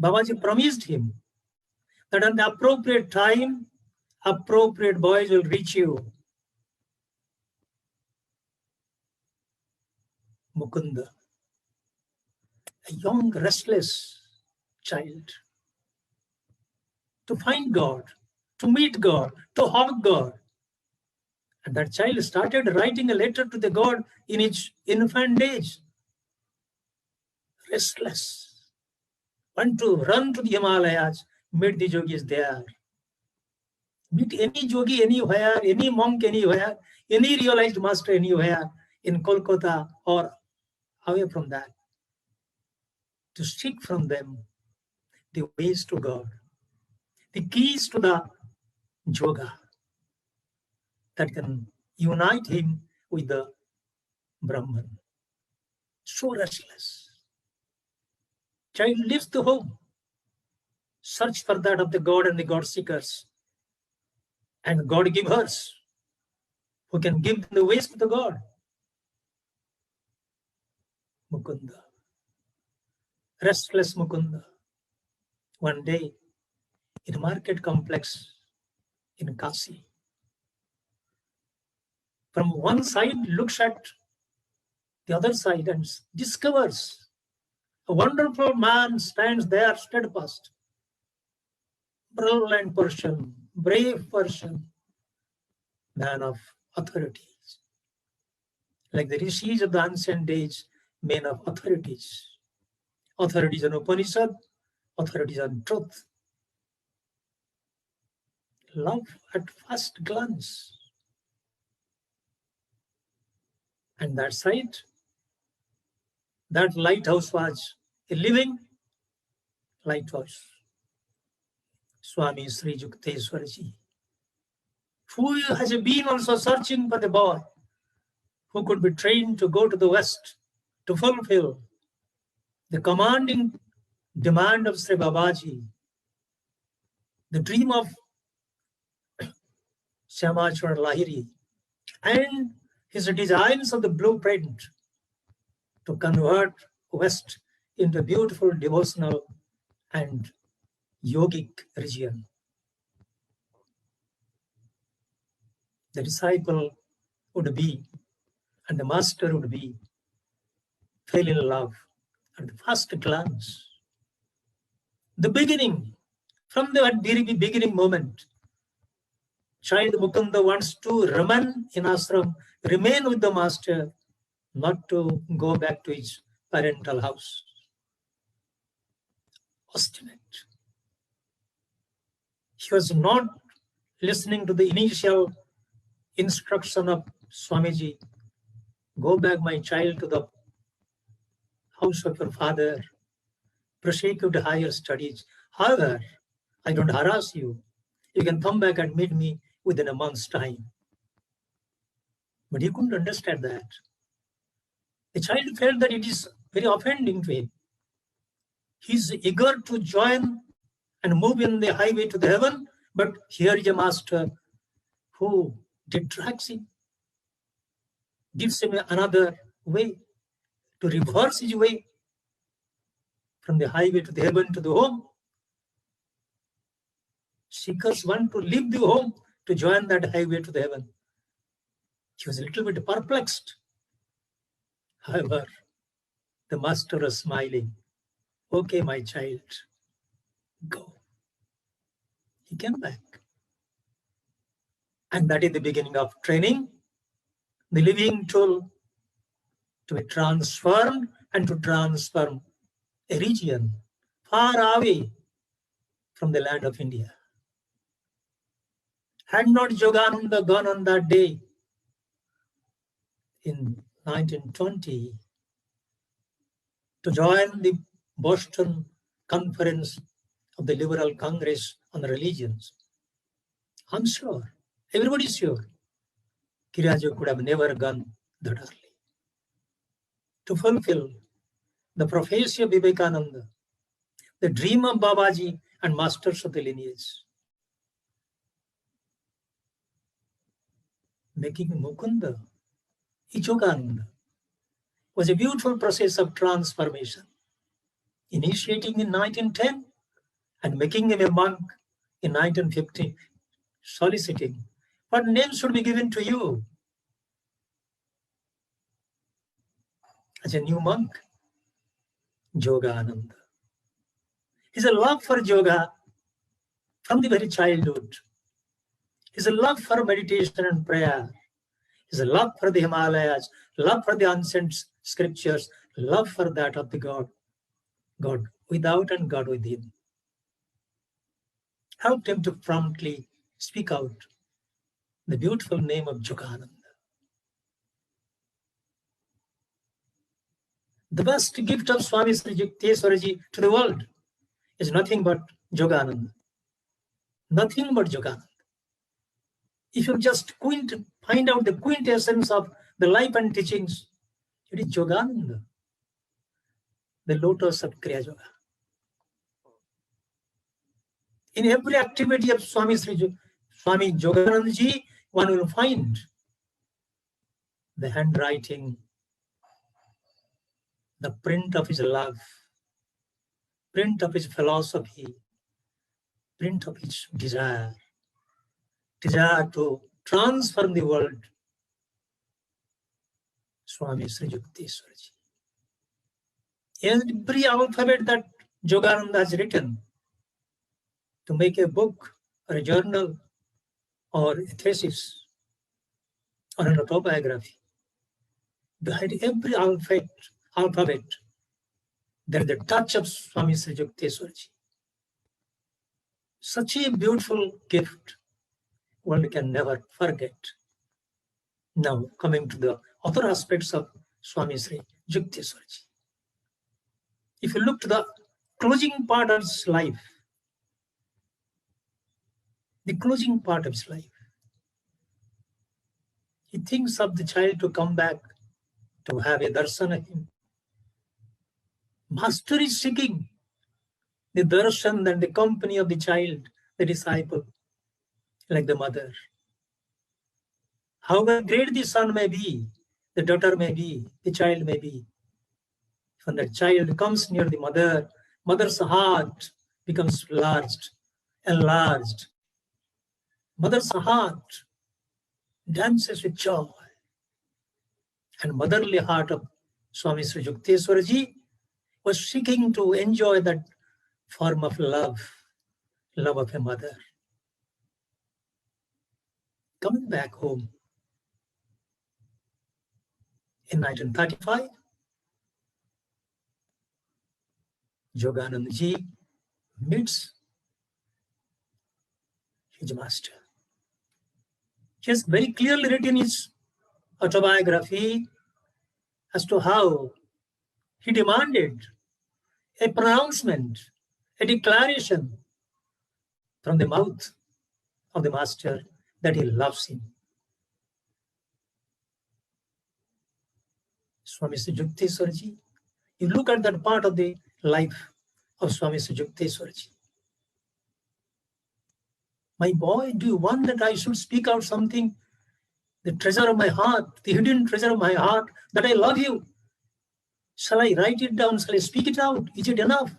Babaji promised him that at the appropriate time, appropriate boys will reach you. Mukunda, a young, restless child, to find God, to meet God, to hug God. And that child started writing a letter to the God in its infant age. Restless, want to run to the Himalayas, meet the yogis there. Meet any yogi anywhere, any monk anywhere, any realized master anywhere in Kolkata or away from that. To seek from them the ways to God, the keys to the yoga that can unite him with the Brahman. So restless. Child leaves the home, search for that of the God and the God seekers, and God givers who can give them the ways to the God. Mukunda, restless Mukunda. One day, in a market complex in Kasi, from one side looks at the other side and discovers a wonderful man stands there steadfast, brilliant person, brave person, man of authorities. Like the rishis of the ancient days, men of authorities. Authorities on Upanishad, authorities on truth. Love at first glance. And that site, that lighthouse was a living lighthouse. Swami Shriyukteshwarji, who has been also searching for the boy who could be trained to go to the West to fulfill the commanding demand of Sri Babaji, the dream of Shyamachar Lahiri, and his designs of the blueprint to convert West into a beautiful devotional and yogic region. The disciple would be, and the master would be, fell in love at the first glance. The beginning, from the very beginning moment, child Mukunda wants to remain in ashram, remain with the master, not to go back to his parental house. Obstinate. He was not listening to the initial instruction of Swamiji. Go back, my child, to the house of your father. Prosecute higher studies. However, I don't harass you. You can come back and meet me within a month's time. But he couldn't understand that. The child felt that it is very offending to him. He's eager to join and move in the highway to the heaven, but here is a master who detracts him, gives him another way to reverse his way from the highway to the heaven to the home. Seekers want to leave the home to join that highway to the heaven. He was a little bit perplexed. However, the master was smiling. Okay, my child, go. He came back. And that is the beginning of training, the living tool to be transformed and to transform a region far away from the land of India. Had not Yogananda gone on that day in 1920 to join the Boston Conference of the Liberal Congress on Religions, I'm sure, everybody is sure, Kirajo could have never gone that early to fulfill the prophecy of Vivekananda, the dream of Babaji and masters of the lineage. Making Mukunda, Yogananda, was a beautiful process of transformation. Initiating in 1910, and making him a monk in 1950, soliciting, what name should be given to you as a new monk? Yogananda. His love for yoga from the very childhood. His love for meditation and prayer. His love for the Himalayas, love for the ancient scriptures, love for that of the God. God without and God within. Helped him to promptly speak out the beautiful name of Yogananda. The best gift of Swami Shriyukteshwarji to the world is nothing but Yogananda. Nothing but Yogananda. If you just find out the quintessence of the life and teachings, it is Yogananda, the lotus of Kriya Yoga. In every activity of Swami Yoganandaji, one will find the handwriting, the print of his love, print of his philosophy, print of his desire to transform the world. Swami Shriyukteshwarji. Every alphabet that Yogananda has written to make a book or a journal or a thesis or an autobiography, behind every alphabet, there is the touch of Swami Shriyukteshwarji. Such a beautiful gift one can never forget. Now, coming to the other aspects of Swami Shriyukteshwarji. If you look to the closing part of his life, the closing part of his life, he thinks of the child to come back to have a darshan of him. Master is seeking the darshan and the company of the child, the disciple, like the mother. However great the son may be, the daughter may be, the child may be, when the child comes near the mother, mother's heart becomes enlarged. Mother's heart dances with joy. And motherly heart of Swami Shriyukteshwarji was seeking to enjoy that form of love of a mother. Coming back home in 1935, Yoganandaji meets his master. He has very clearly written his autobiography as to how he demanded a pronouncement, a declaration from the mouth of the master that he loves him. Swami Shriyukteshwarji, you look at that part of the life of Swami Shriyukteshwarji. My boy, do you want that I should speak out something? The treasure of my heart, the hidden treasure of my heart, that I love you. Shall I write it down? Shall I speak it out? Is it enough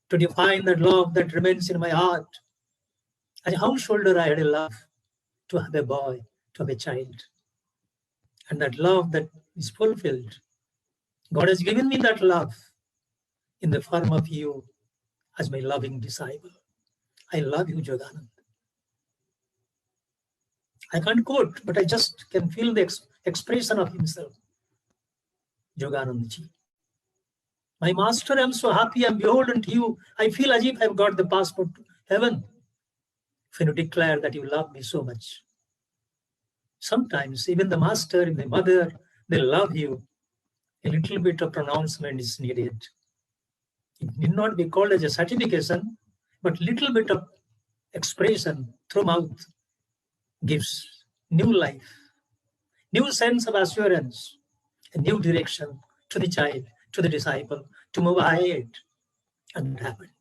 to define that love that remains in my heart? As a householder, I had a love to have a boy, to have a child. And that love that is fulfilled. God has given me that love in the form of you as my loving disciple. I love you, Yogananda. I can't quote, but I just can feel the expression of himself. Yoganandaji. My master, I am so happy, I am beholden to you. I feel as if I have got the passport to heaven. When you declare that you love me so much. Sometimes even the master and the mother, they love you. A little bit of pronouncement is needed. It need not be called as a certification, but little bit of expression through mouth gives new life, new sense of assurance, a new direction to the child, to the disciple, to move ahead. And it happened.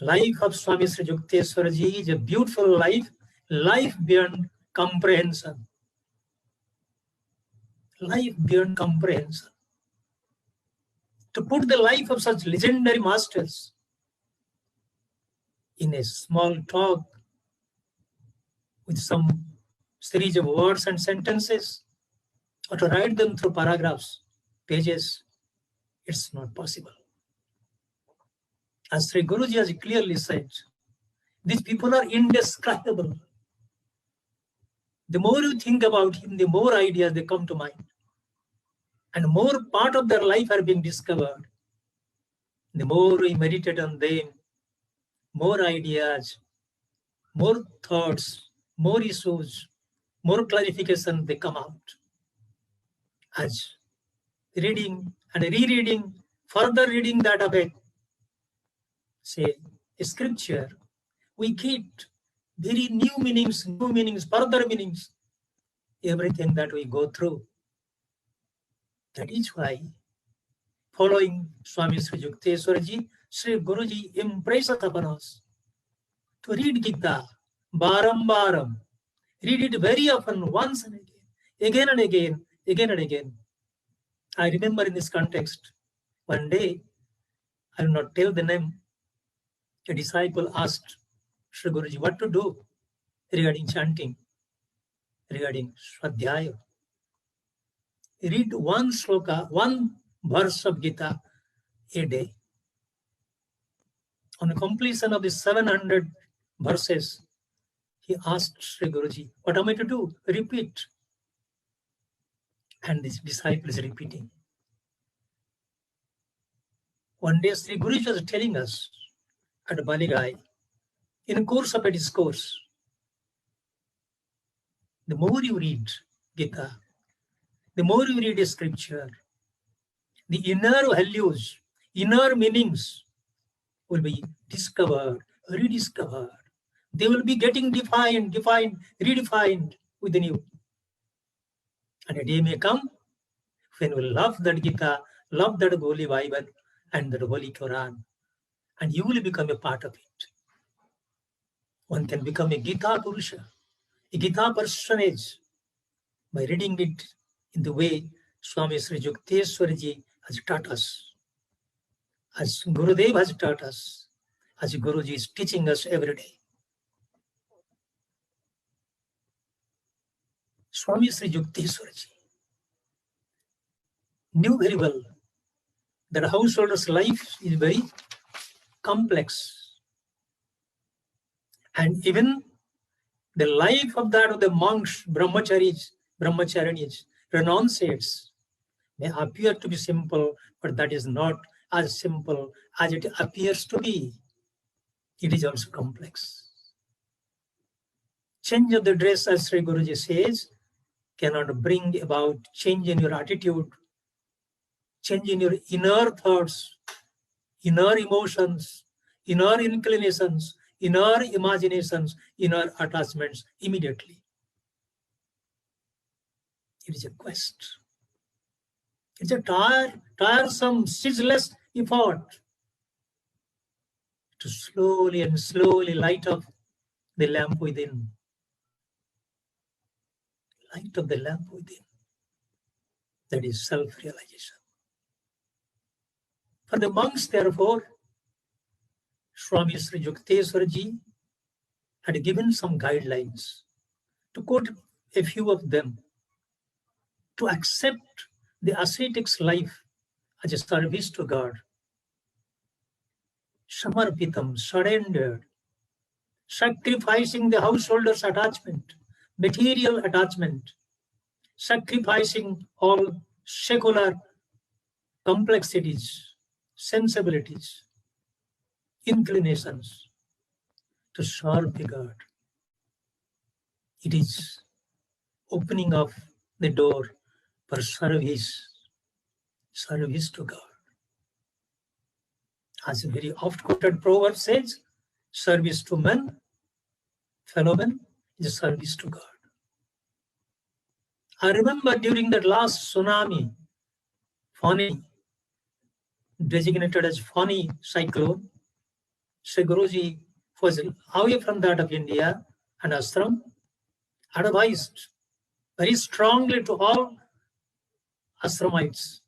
Life of Swami Shriyukteshwarji is a beautiful life beyond comprehension. Life beyond comprehension. to put the life of such legendary masters in a small talk with some series of words and sentences, or to write them through paragraphs, pages, it's not possible. As Sri Guruji has clearly said, these people are indescribable. The more you think about him, the more ideas they come to mind. And more part of their life are being discovered. The more we meditate on them, more ideas, more thoughts, more issues, more clarification they come out. As reading and rereading, further reading that of a scripture, we get very new meanings, further meanings, everything that we go through. That is why, following Swami Shriyukteshwarji, Sri Guruji impressed upon us to read Gita, baram. Read it very often, once and again and again, again and again. I remember in this context, one day, I will not tell the name, a disciple asked Sri Guruji what to do regarding chanting, regarding Swadhyaya. Read one sloka, one verse of Gita a day. On the completion of the 700 verses, he asked Sri Guruji, what am I to do? Repeat. And this disciple is repeating. One day Sri Guruji was telling us at Baligai, in the course of a discourse, the more you read Gita, the more you read a scripture, the inner values, inner meanings will be discovered, rediscovered. They will be getting defined, redefined within you. And a day may come when you will love that Gita, love that Holy Bible and that Holy Quran, and you will become a part of it. One can become a Gita Purusha, a Gita personage, by reading it in the way Swami Shriyukteshwarji has taught us, as Gurudev has taught us, as Guruji is teaching us every day. Swami Shriyukteshwarji knew very well that a householder's life is very complex. And even the life of the monks, brahmacharinis, renunciates, may appear to be simple, but that is not as simple as it appears to be. It is also complex. Change of the dress, as Sri Guruji says, cannot bring about change in your attitude, change in your inner thoughts, inner emotions, inner inclinations, inner imaginations, inner attachments immediately. It is a quest. It's a tiresome, ceaseless effort to slowly and slowly light up the lamp within. Light of the lamp within. That is self-realization. For the monks, therefore, Swami Shriyukteshwarji had given some guidelines. To quote a few of them, to accept the ascetic's life as a service to God. Samarpitam, surrendered, sacrificing the householder's attachment, material attachment, sacrificing all secular complexities, sensibilities, inclinations to serve the God. It is opening of the door for service to God. As a very oft-quoted proverb says, service to men, fellow men, is service to God. I remember during that last tsunami, Fani, designated as Fani cyclone, Sri Guruji was away from that of India and ashram, advised very strongly to all ashramites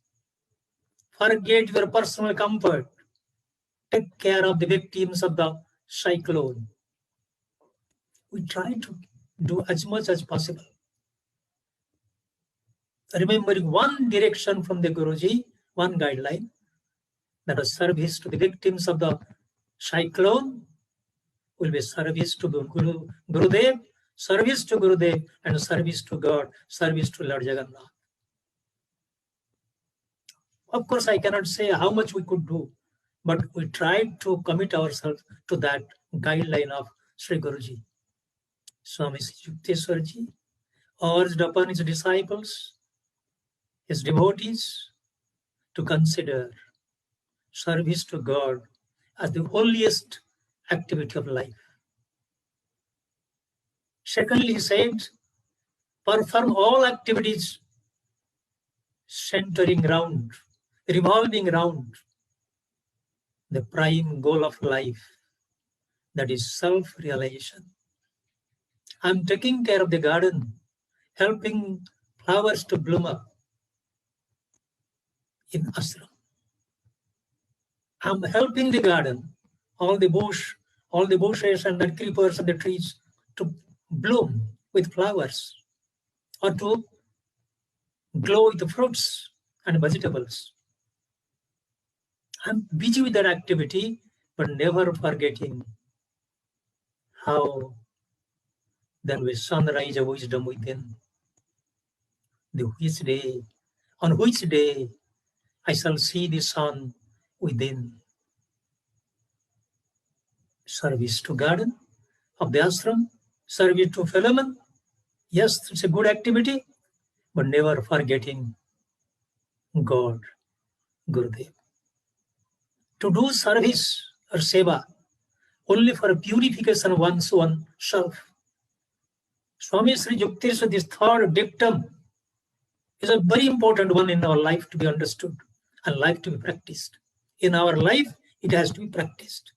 Forget your personal comfort. Take care of the victims of the cyclone. We try to do as much as possible. Remembering one direction from the Guruji, one guideline, that is service to the victims of the cyclone will be service to Gurudev, service to Gurudev, and service to God, service to Lord Jagannath. Of course, I cannot say how much we could do, but we tried to commit ourselves to that guideline of Sri Guruji. Swami Shriyukteshwarji urged upon his disciples, his devotees, to consider service to God as the holiest activity of life. Secondly, he said, perform all activities centering round, revolving around the prime goal of life, that is self-realization. I'm taking care of the garden, helping flowers to bloom up in ashram. I'm helping the garden, all the bushes and the creepers and the trees to bloom with flowers or to glow with the fruits and vegetables. I'm busy with that activity, but never forgetting how there will sunrise of wisdom within. On which day I shall see the sun within. Service to garden of the ashram, service to fellow man. Yes, it's a good activity, but never forgetting God, Gurudev. To do service or seva only for purification of one's own self. Swami Shriyukteshwarji, this third dictum, is a very important one in our life to be understood and life to be practiced. In our life, it has to be practiced.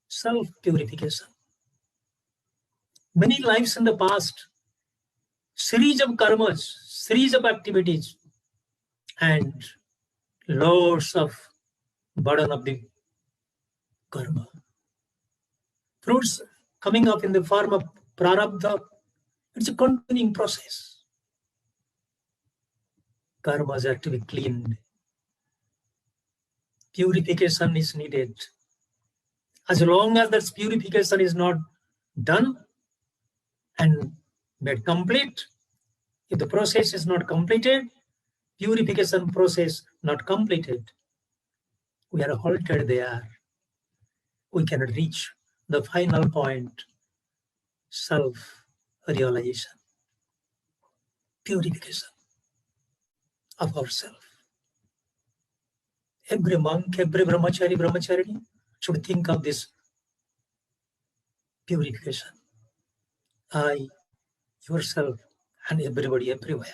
Self-purification. Many lives in the past, series of karmas, series of activities, and loads of burden of the karma. Fruits coming up in the form of prarabdha. It's a continuing process. Karmas are to be cleaned. Purification is needed. As long as that purification is not done and made complete, if the process is not completed, purification process not completed, we are halted there. We cannot reach the final point, self-realization, purification of ourselves. Every monk, every brahmachari should think of this purification. I, yourself, and everybody everywhere.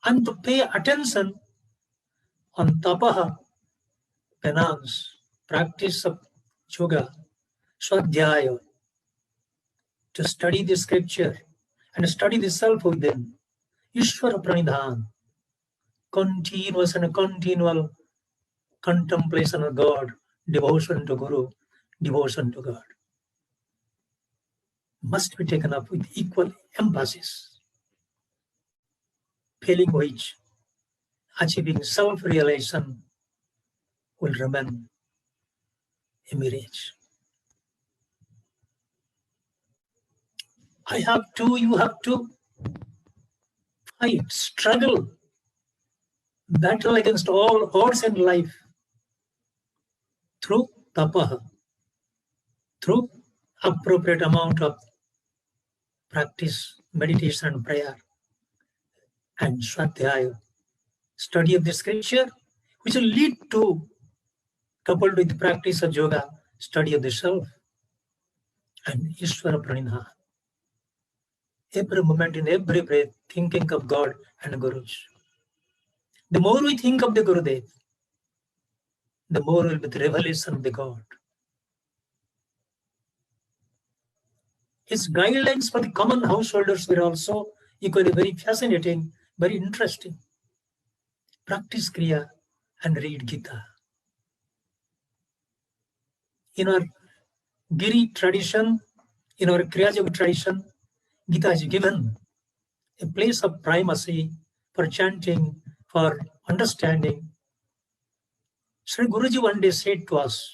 And to pay attention on tapaha, penance, practice of yoga, swadhyaya, to study the scripture and study the self within, Ishvara pranidhan, continuous and continual contemplation of God, devotion to Guru, devotion to God, must be taken up with equal emphasis, failing which achieving self-realization will remain a mirage. I have to, you have to fight, struggle, battle against all odds in life through tapaha, through appropriate amount of practice, meditation and prayer, and swadhyaya, study of the scripture, which will lead to, coupled with the practice of yoga, study of the self, and Ishvara pranidhan. Every moment, in every breath, thinking of God and Gurus. The more we think of the Gurudev, the more will be the revelation of the God. His guidelines for the common householders were also equally very fascinating, very interesting. practice Kriya and read Gita. In our Giri tradition, in our Kriya Yoga tradition, Gita is given a place of primacy for chanting, for understanding. Sri Guruji one day said to us,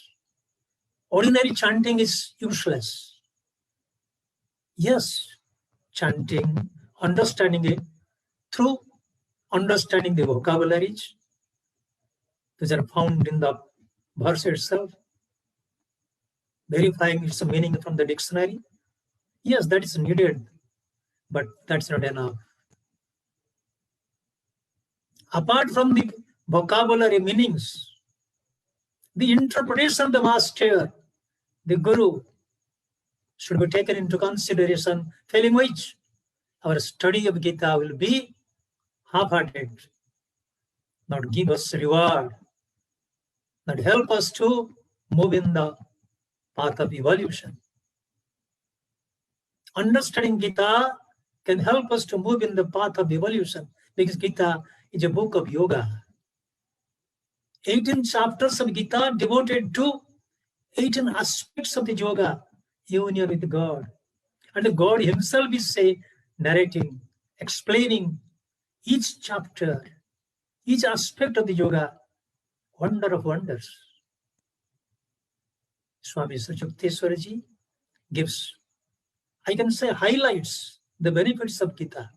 ordinary chanting is useless. Yes, chanting, understanding it through understanding the vocabularies, which are found in the verse itself, verifying its meaning from the dictionary. Yes, that is needed, but that's not enough. Apart from the vocabulary meanings, the interpretation of the master, the Guru, should be taken into consideration, failing which our study of Gita will be half-hearted, not give us reward, not help us to move in the path of evolution. Understanding Gita can help us to move in the path of evolution, because Gita is a book of yoga. 18 chapters of Gita devoted to 18 aspects of the yoga, union with God. And God himself is narrating, explaining each chapter, each aspect of the yoga, wonder of wonders. Swami Shriyukteshwarji gives, I can say, highlights the benefits of Gita.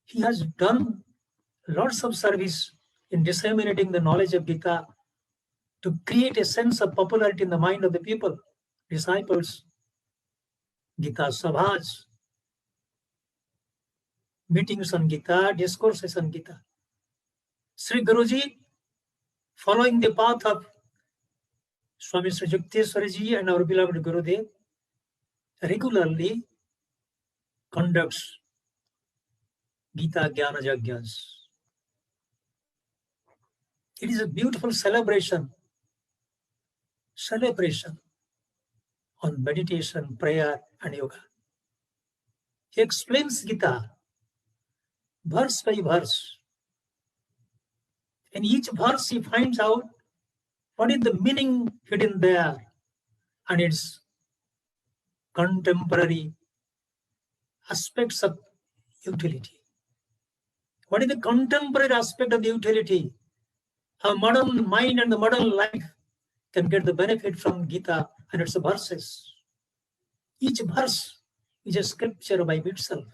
He has done lots of service in disseminating the knowledge of Gita to create a sense of popularity in the mind of the people, disciples. Gita Sabhas, meetings on Gita, discourses on Gita. Sri Guruji, following the path of Swami Shriyukteshwarji and our beloved Gurudev, regularly conducts Gita Jnana Yajnas. It is a beautiful celebration on meditation, prayer, and yoga. He explains Gita verse by verse. In each verse, he finds out what is the meaning hidden there and its contemporary aspects of utility. What is the contemporary aspect of the utility? How modern mind and the modern life can get the benefit from Gita and its verses. Each verse is a scripture by itself.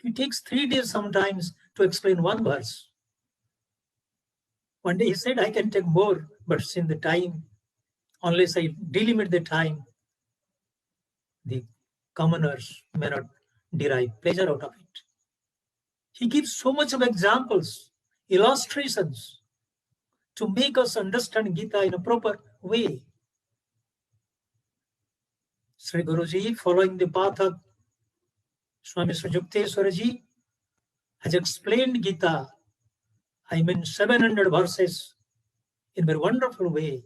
It takes 3 days sometimes to explain one verse. One day he said, I can take more, but since the time, unless I delimit the time, the commoners may not derive pleasure out of it. He gives so much of examples, illustrations, to make us understand Gita in a proper way. Sri Guruji, following the path of Swami Shriyukteshwarji, has explained Gita, 700 verses, in a very wonderful way.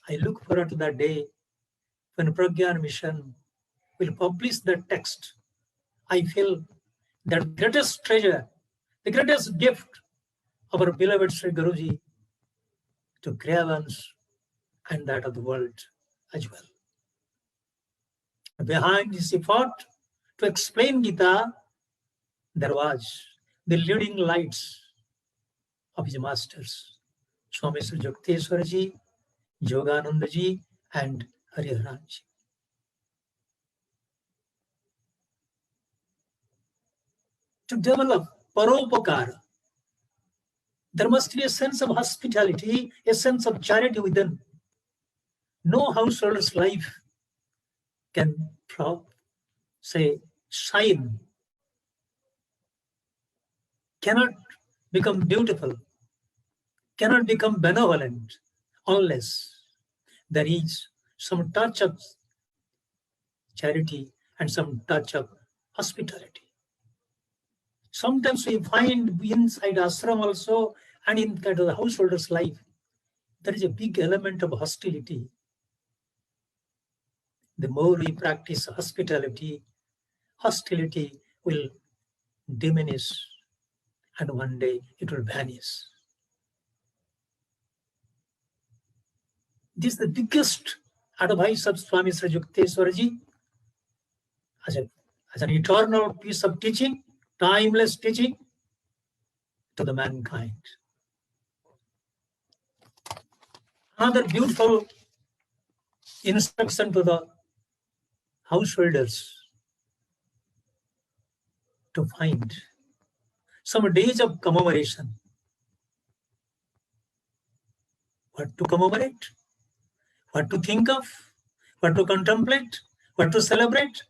I look forward to that day when Pragyan Mission will publish that text. I feel that the greatest treasure, the greatest gift of our beloved Sri Guruji to Kriyavans and that of the world as well. Behind this effort to explain Gita, there was the leading lights of his masters, Swami Shriyukteshwarji, Yoganandaji, and Hariharanji. To develop paropakara, there must be a sense of hospitality, a sense of charity within. No householder's life can, shine, cannot become beautiful, cannot become benevolent, unless there is some touch of charity and some touch of hospitality. Sometimes we find inside ashram also and in the householder's life, there is a big element of hostility. The more we practice hospitality, hostility will diminish and one day it will vanish. This is the biggest advice of Swami Shriyukteshwarji as an eternal piece of teaching, timeless teaching to the mankind. Another beautiful instruction to the householders to find some days of commemoration. What to commemorate? What to think of? What to contemplate? What to celebrate?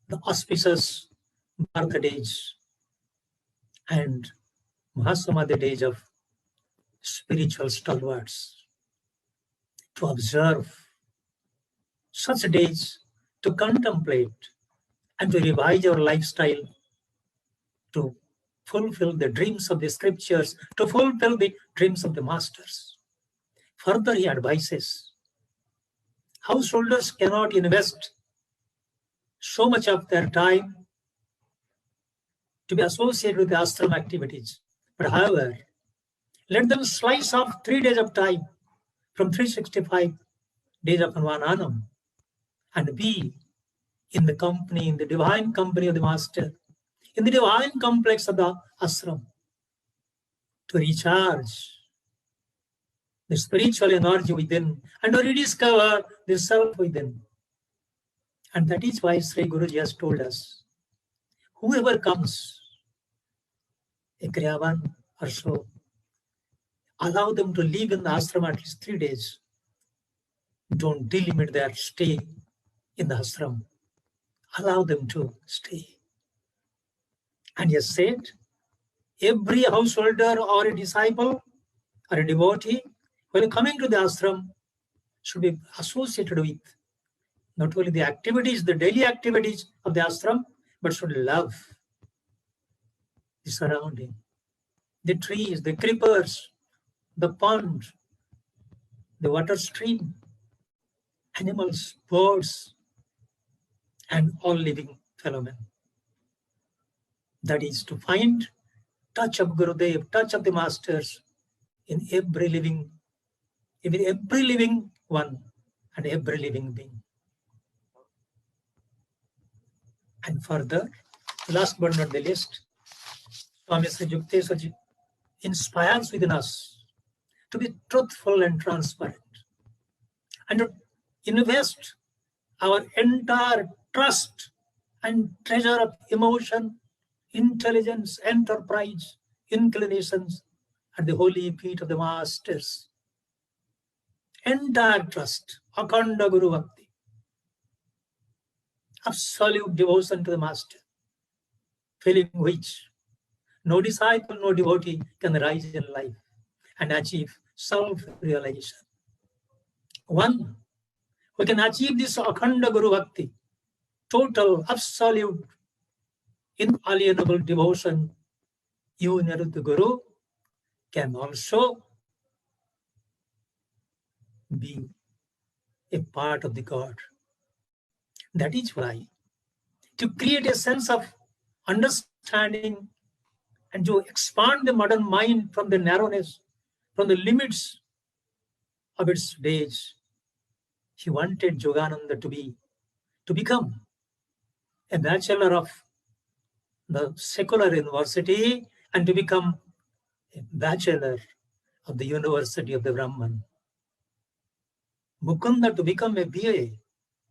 The auspicious birthdays and Mahasamadhi days of spiritual stalwarts. To observe such days, to contemplate and to revise our lifestyle, to fulfill the dreams of the scriptures, to fulfill the dreams of the masters. Further, he advises, householders cannot invest so much of their time to be associated with the ashram activities. But however, let them slice off 3 days of time from 365 days of Anvananam and be in the company, in the divine company of the master, in the divine complex of the ashram, to recharge the spiritual energy within and to rediscover the self within. And that is why Sri Guruji has told us, whoever comes, a Kriyavan or so, allow them to live in the ashram at least 3 days. Don't delimit their stay in the ashram. Allow them to stay. And he has said, every householder or a disciple or a devotee, when coming to the ashram, should be associated with not only the activities, the daily activities of the ashram, but should love the surrounding, the trees, the creepers, the pond, the water stream, animals, birds, and all living phenomena. That is to find touch of Gurudev, touch of the masters in every living one and every living being. And further, last but not the least, Swami Shriyukteswarji inspires within us to be truthful and transparent and to invest our entire trust and treasure of emotion, intelligence, enterprise, inclinations at the holy feet of the masters. Entire trust, Akhanda Guru Bhakti, absolute devotion to the master, failing which no disciple, no devotee can rise in life and achieve self-realization. One who can achieve this Akhanda Guru Bhakti, total, absolute, inalienable devotion, union with the Guru, can also be a part of the God. That is why, to create a sense of understanding and to expand the modern mind from the narrowness, from the limits of its days, he wanted Yogananda to become a bachelor of the secular university and to become a bachelor of the University of the Brahman. Mukunda to become a BA,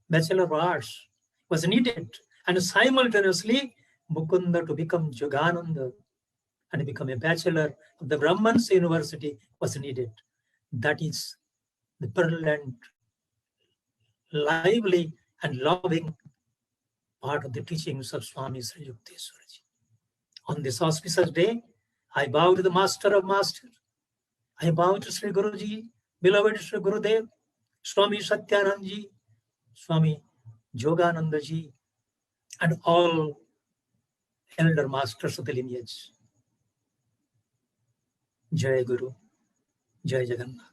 Bachelor of Arts, was needed, and simultaneously Mukunda to become Yogananda and become a bachelor of the Brahman's University was needed. That is the brilliant, lively and loving part of the teachings of Swami Shriyukteswarji. On this auspicious day, I bow to the Master of Masters. I bow to Sri Guruji, beloved Sri Gurudev, Swami Satyanandaji, Swami Yoganandaji, and all elder masters of the lineage. Jai Guru, Jai Jagannath.